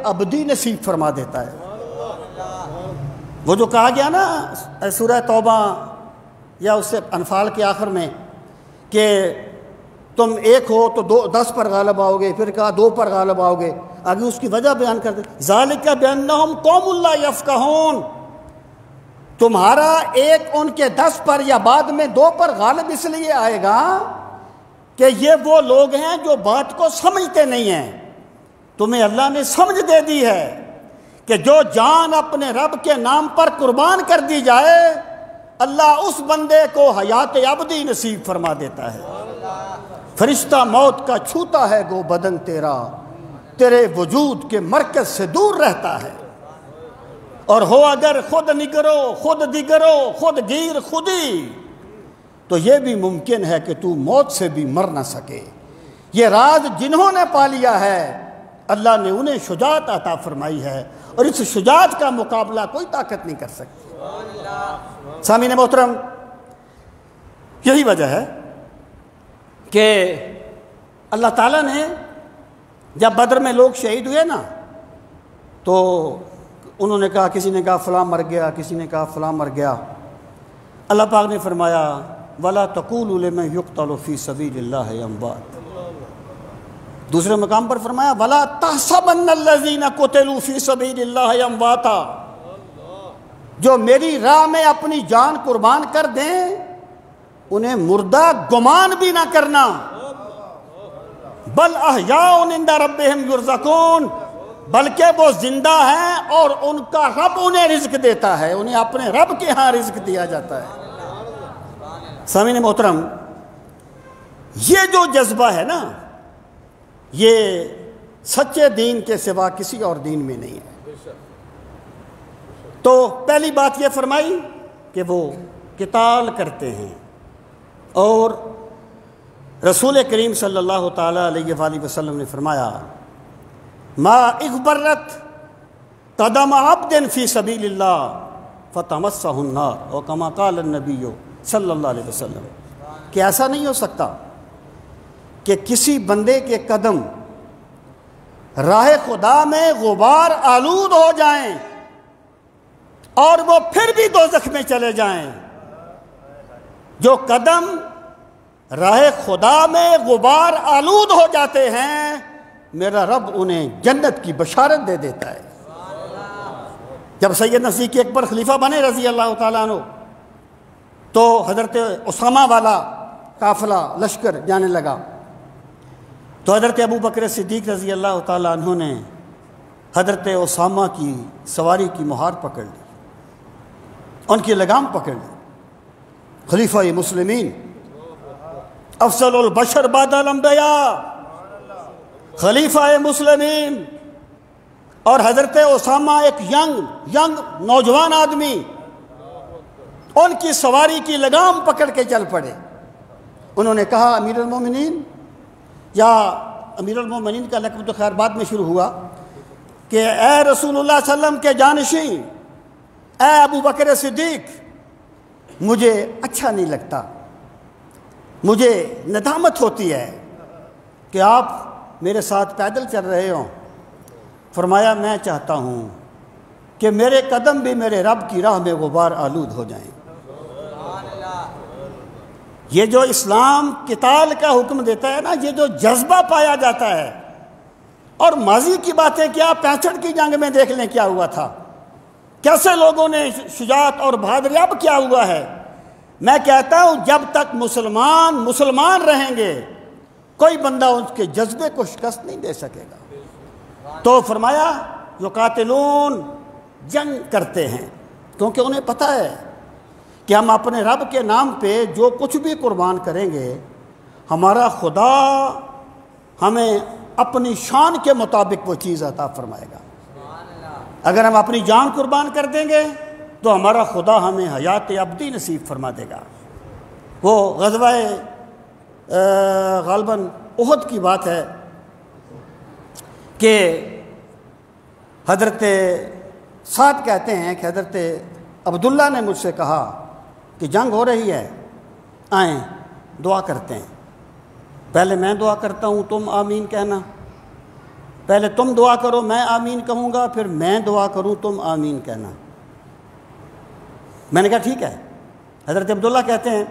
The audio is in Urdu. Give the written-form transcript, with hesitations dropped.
ابدی نصیب فرما دیتا ہے۔ وہ جو کہا گیا نا سورہ توبہ یا اس سے انفال کے آخر میں کہ تم ایک ہو تو 10 پر غالب آؤ گے، پھر کہا 2 پر غالب آؤ گے، آگے اس کی وجہ بیان کر دیں، ذالک بانہم قوم لا یفقہون، تمہارا ایک ان کے 10 پر یا بعد میں 2 پر غالب اس لیے آئے گا کہ یہ وہ لوگ ہیں جو بات کو سمجھتے نہیں ہیں۔ تمہیں اللہ نے سمجھ دے دی ہے کہ جو جان اپنے رب کے نام پر قربان کر دی جائے اللہ اس بندے کو حیات ابدی نصیب فرما دیتا ہے۔ فرشتہ موت کا چھوتا ہے گو بدن تیرا، تیرے وجود کے مرکز سے دور رہتا ہے، اور ہو اگر خود نگرو خود دیگرو خود گیر خودی، تو یہ بھی ممکن ہے کہ تو موت سے بھی مر نہ سکے۔ یہ راز جنہوں نے پا لیا ہے اللہ نے انہیں شجاعت عطا فرمائی ہے، اور اس شجاعت کا مقابلہ کوئی طاقت نہیں کر سکتی۔ سامعین محترم، یہی وجہ ہے کہ اللہ تعالیٰ نے جب بدر میں لوگ شہید ہوئے نا تو انہوں نے کہا، کسی نے کہا فلاں مر گیا، کسی نے کہا فلاں مر گیا، اللہ پاک نے فرمایا وَلَا تَقُولُوا لِمَنْ يُقْتَلُ فِي سَبِيلِ اللَّهِ أَمْوَاتٌ۔ دوسرے مقام پر فرمایا وَلَا تَحْسَبَنَّ الَّذِينَ قُتِلُوا فِي سَبِيلِ اللَّهِ أَمْوَاتًا، جو میری راہ میں اپنی جان قربان کر دیں انہیں مردہ گمان بھی نہ کرنا، بل احیاء عند ربہم یرزقون، بلکہ وہ زندہ ہیں اور ان کا رب انہیں رزق دیتا ہے، انہیں اپنے رب کے ہاں رزق دیا جاتا ہے۔ سامعین محترم، یہ جو جذبہ ہے نا یہ سچے دین کے سوا کسی اور دین میں نہیں ہے۔ تو پہلی بات یہ فرمائی کہ وہ قتال کرتے ہیں، اور رسول کریم صلی اللہ تعالیٰ علیہ وآلہ وسلم نے فرمایا ما اغبرت قدم عبد فی سبیل اللہ فتمسہ النار، اور کما قال النبی صلی اللہ علیہ وسلم، کہ ایسا نہیں ہو سکتا کہ کسی بندے کے قدم راہ خدا میں غبار آلود ہو جائیں اور وہ پھر بھی دوزخ میں چلے جائیں۔ جو قدم راہ خدا میں غبار آلود ہو جاتے ہیں میرا رب انہیں جنت کی بشارت دے دیتا ہے۔ جب سیدنا صدیق اکبر خلیفہ بنے رضی اللہ تعالیٰ عنہ تو حضرت اسامہ والا قافلہ لشکر جانے لگا، تو حضرت ابو بکر صدیق رضی اللہ تعالیٰ عنہ نے حضرت اسامہ کی سواری کی مہار پکڑ لی، ان کی لگام پکڑ لی۔ خلیفہ مسلمین، افضل البشر بعد الانبیاء، خلیفہ مسلمین، اور حضرت اسامہ ایک ینگ نوجوان آدمی، ان کی سواری کی لگام پکڑ کے چل پڑے۔ انہوں نے کہا امیر المومنین، یا امیر المومنین کا لقب تو خیر بعد میں شروع ہوا، کہ اے رسول اللہ صلی اللہ علیہ وسلم کے جانشین، اے ابو بکر صدیق، مجھے اچھا نہیں لگتا، مجھے ندامت ہوتی ہے کہ آپ میرے ساتھ پیدل چل رہے ہوں۔ فرمایا میں چاہتا ہوں کہ میرے قدم بھی میرے رب کی راہ میں غبار آلود ہو جائیں۔ یہ جو اسلام قتال کا حکم دیتا ہے نا، یہ جو جذبہ پایا جاتا ہے، اور ماضی کی باتیں کیا، 65 کی جنگ میں دیکھ لیں کیا ہوا تھا، کیسے لوگوں نے شجاعت اور بہادری، اب کیا ہوا ہے۔ میں کہتا ہوں جب تک مسلمان رہیں گے کوئی بندہ ان کے جذبے کو شکست نہیں دے سکے گا۔ تو فرمایا یقاتلون، جنگ کرتے ہیں، کیونکہ انہیں پتہ ہے کہ ہم اپنے رب کے نام پہ جو کچھ بھی قربان کریں گے ہمارا خدا ہمیں اپنی شان کے مطابق وہ چیز عطا فرمائے گا۔ اگر ہم اپنی جان قربان کر دیں گے تو ہمارا خدا ہمیں حیات ابدی نصیب فرما دے گا۔ وہ غزوہ غالباً احد کی بات ہے کہ حضرت سعد کہتے ہیں کہ حضرت عبداللہ نے مجھ سے کہا کہ جنگ ہو رہی ہے، آئیں دعا کرتے ہیں، پہلے میں دعا کرتا ہوں تم آمین کہنا، پہلے تم دعا کرو میں آمین کہوں گا، پھر میں دعا کروں تم آمین کہنا۔ میں نے کہا ٹھیک ہے۔ حضرت عبداللہ کہتے ہیں